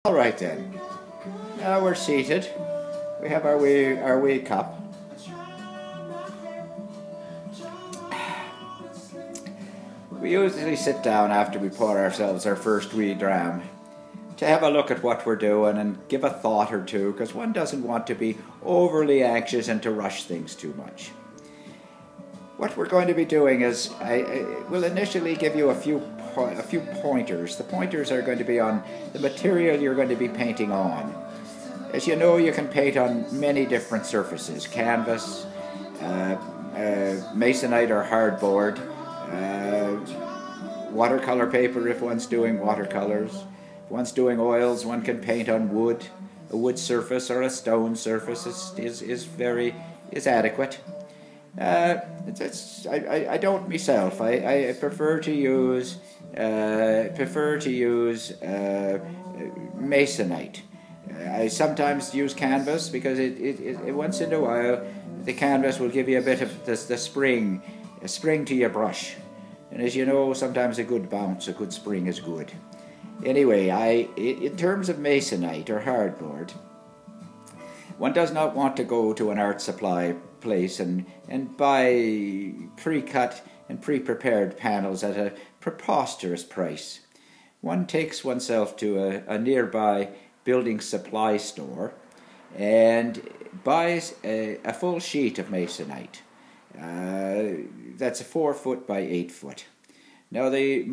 All right then. Now we're seated. We have our wee cup. We usually sit down after we pour ourselves our first wee dram to have a look at what we're doing and give a thought or two, because one doesn't want to be overly anxious and to rush things too much. What we're going to be doing is I will initially give you a few pointers. The pointers are going to be on the material you're going to be painting on. As you know, you can paint on many different surfaces: canvas, masonite or hardboard, watercolor paper if one's doing watercolors. If one's doing oils, one can paint on wood. A wood surface or a stone surface is adequate. I don't myself. I prefer to use masonite. I sometimes use canvas because it once in a while the canvas will give you a bit of the spring to your brush, and as you know, sometimes a good bounce, a good spring is good. Anyway, in terms of masonite or hardboard, one does not want to go to an art supply place and buy pre-cut and pre-prepared panels at a preposterous price. One takes oneself to a nearby building supply store and buys a full sheet of masonite. That's a 4 foot by 8 foot. Now the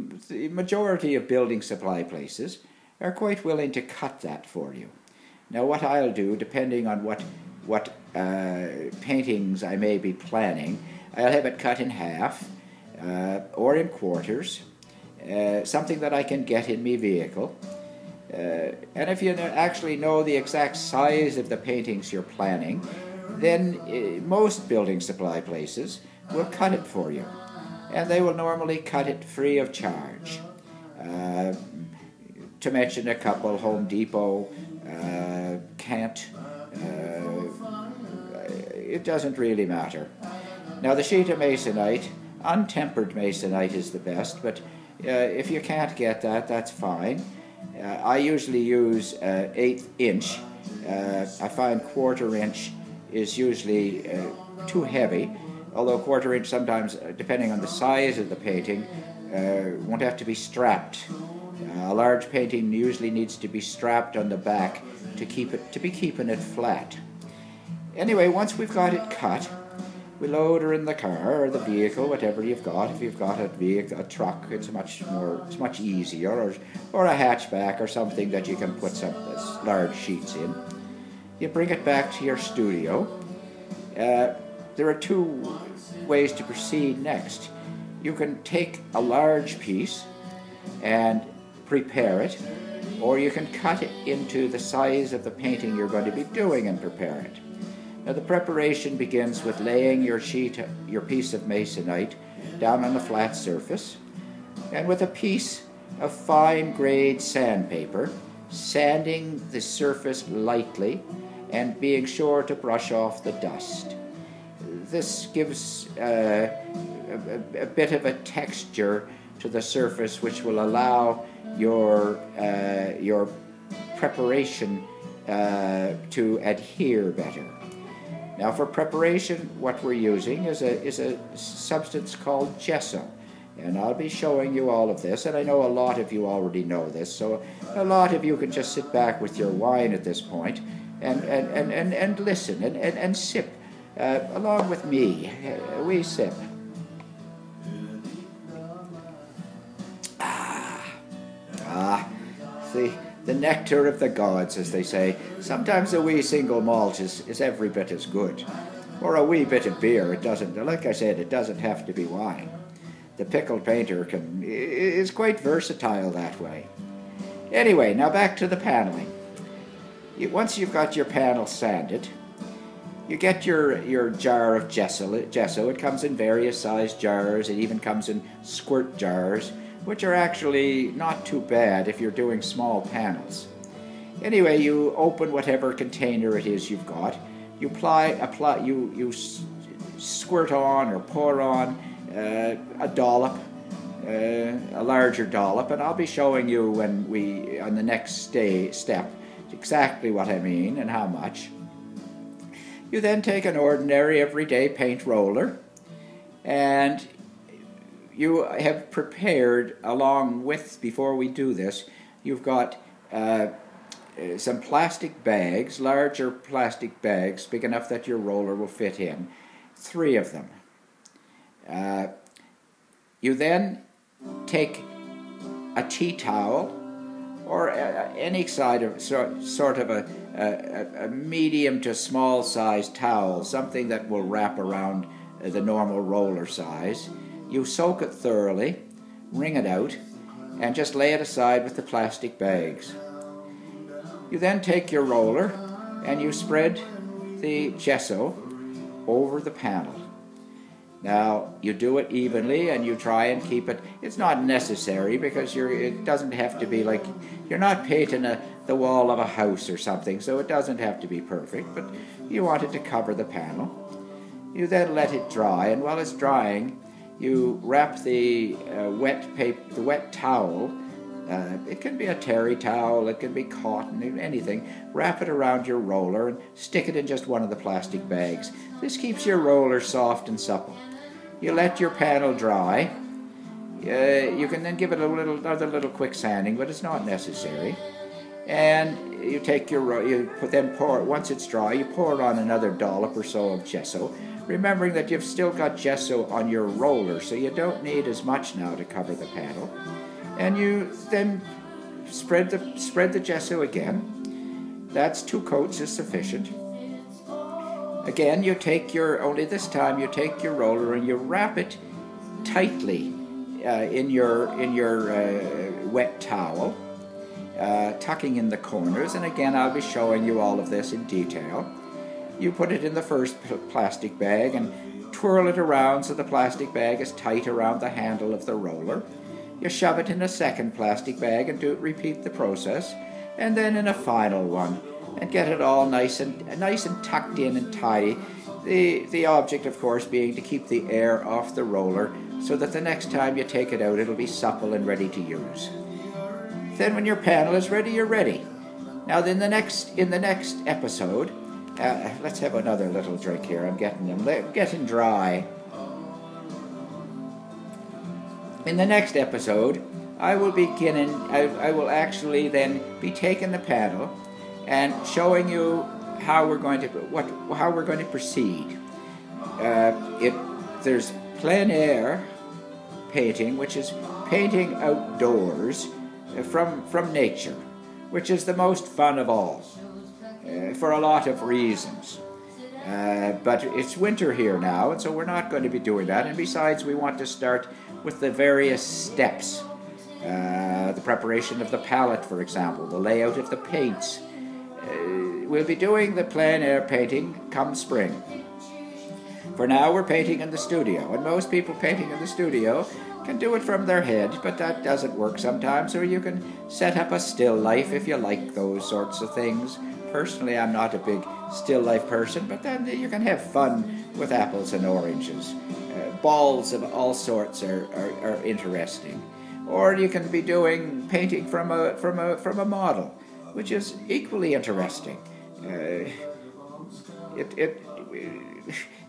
majority of building supply places are quite willing to cut that for you. Now what I'll do, depending on what paintings I may be planning, I'll have it cut in half or in quarters, something that I can get in my vehicle. And if you actually know the exact size of the paintings you're planning, then most building supply places will cut it for you. And they will normally cut it free of charge. To mention a couple: Home Depot, Kent, it doesn't really matter. Now the sheet of masonite, untempered masonite is the best, but if you can't get that, that's fine. I usually use 1/8 inch. I find 1/4 inch is usually too heavy, although 1/4 inch sometimes, depending on the size of the painting, won't have to be strapped. A large painting usually needs to be strapped on the back to be keeping it flat. Anyway, once we've got it cut, we load her in the car or the vehicle, whatever you've got. If you've got a truck, it's much easier, or a hatchback or something that you can put some large sheets in. You bring it back to your studio. There are two ways to proceed next. You can take a large piece and prepare it, or you can cut it into the size of the painting you're going to be doing and prepare it. Now the preparation begins with laying your piece of masonite down on a flat surface, and with a piece of fine grade sandpaper, sanding the surface lightly and being sure to brush off the dust. This gives a bit of a texture to the surface which will allow your preparation to adhere better. Now for preparation, what we're using is a substance called gesso, and I'll be showing you all of this, and I know a lot of you already know this, so a lot of you can just sit back with your wine at this point and listen and sip along with me. We sip. See, the nectar of the gods, as they say. Sometimes a wee single malt is every bit as good. Or a wee bit of beer. It doesn't, like I said, it doesn't have to be wine. The pickled painter is quite versatile that way. Anyway, now back to the paneling. Once you've got your panel sanded, you get your jar of gesso. It comes in various sized jars. It even comes in squirt jars, which are actually not too bad if you're doing small panels. Anyway, you open whatever container it is you've got. You squirt on or pour on a dollop a larger dollop, and I'll be showing you on the next step exactly what I mean and how much. You then take an ordinary everyday paint roller, and you have prepared along with, before we do this, you've got some plastic bags, larger plastic bags, big enough that your roller will fit in, 3 of them. You then take a tea towel or any sort of a medium to small size towel, something that will wrap around the normal roller size. You soak it thoroughly, wring it out, and just lay it aside with the plastic bags. You then take your roller and you spread the gesso over the panel. Now, you do it evenly and you try and keep it. It's not necessary because it doesn't have to be like, you're not painting the wall of a house or something, so it doesn't have to be perfect, but you want it to cover the panel. You then let it dry, and while it's drying, you wrap the wet towel. It can be a terry towel, it can be cotton, anything. Wrap it around your roller and stick it in just one of the plastic bags. This keeps your roller soft and supple. You let your panel dry. You can then give it another little quick sanding, but it's not necessary. And you take once it's dry, you pour on another dollop or so of gesso, remembering that you've still got gesso on your roller, so you don't need as much now to cover the panel. And you then spread the gesso again. That's 2 coats is sufficient. Again, only this time you take your roller and you wrap it tightly in your wet towel, tucking in the corners. And again, I'll be showing you all of this in detail. You put it in the first plastic bag and twirl it around so the plastic bag is tight around the handle of the roller. You shove it in a second plastic bag and repeat the process, and then in a final one, and get it all nice and tucked in and tidy. The object, of course, being to keep the air off the roller so that the next time you take it out, it'll be supple and ready to use. Then when your panel is ready, you're ready. Now in the next episode, let's have another little drink here. I'm getting dry. In the next episode, I will actually then be taking the panel and showing you how we're going to proceed. There's plein air painting, which is painting outdoors from nature, which is the most fun of all, for a lot of reasons. But it's winter here now, and so we're not going to be doing that. And besides, we want to start with the various steps. The preparation of the palette, for example, the layout of the paints. We'll be doing the plein air painting come spring. For now, we're painting in the studio, and most people painting in the studio can do it from their head, but that doesn't work sometimes, or you can set up a still life if you like those sorts of things. Personally, I'm not a big still life person, but then you can have fun with apples and oranges. Balls of all sorts are interesting. Or you can be doing painting from a model, which is equally interesting.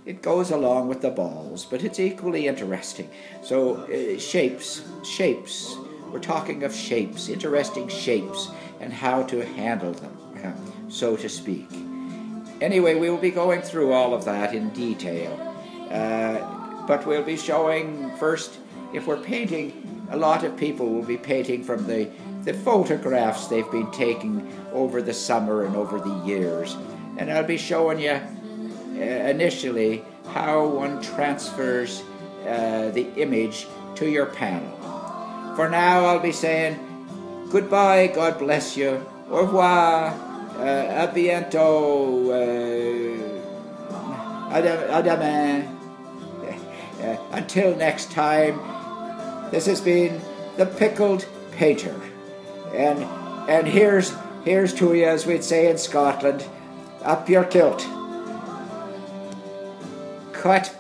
It goes along with the balls, but it's equally interesting. So shapes. We're talking of shapes, interesting shapes, and how to handle them, so to speak. Anyway, we will be going through all of that in detail. But we'll be showing first, if we're painting, a lot of people will be painting from the photographs they've been taking over the summer and over the years. And I'll be showing you initially how one transfers the image to your panel. For now, I'll be saying goodbye, God bless you, au revoir, à bientôt, à demain. Until next time, this has been the Pickled Painter. And here's to you, as we'd say in Scotland, up your kilt. Cut.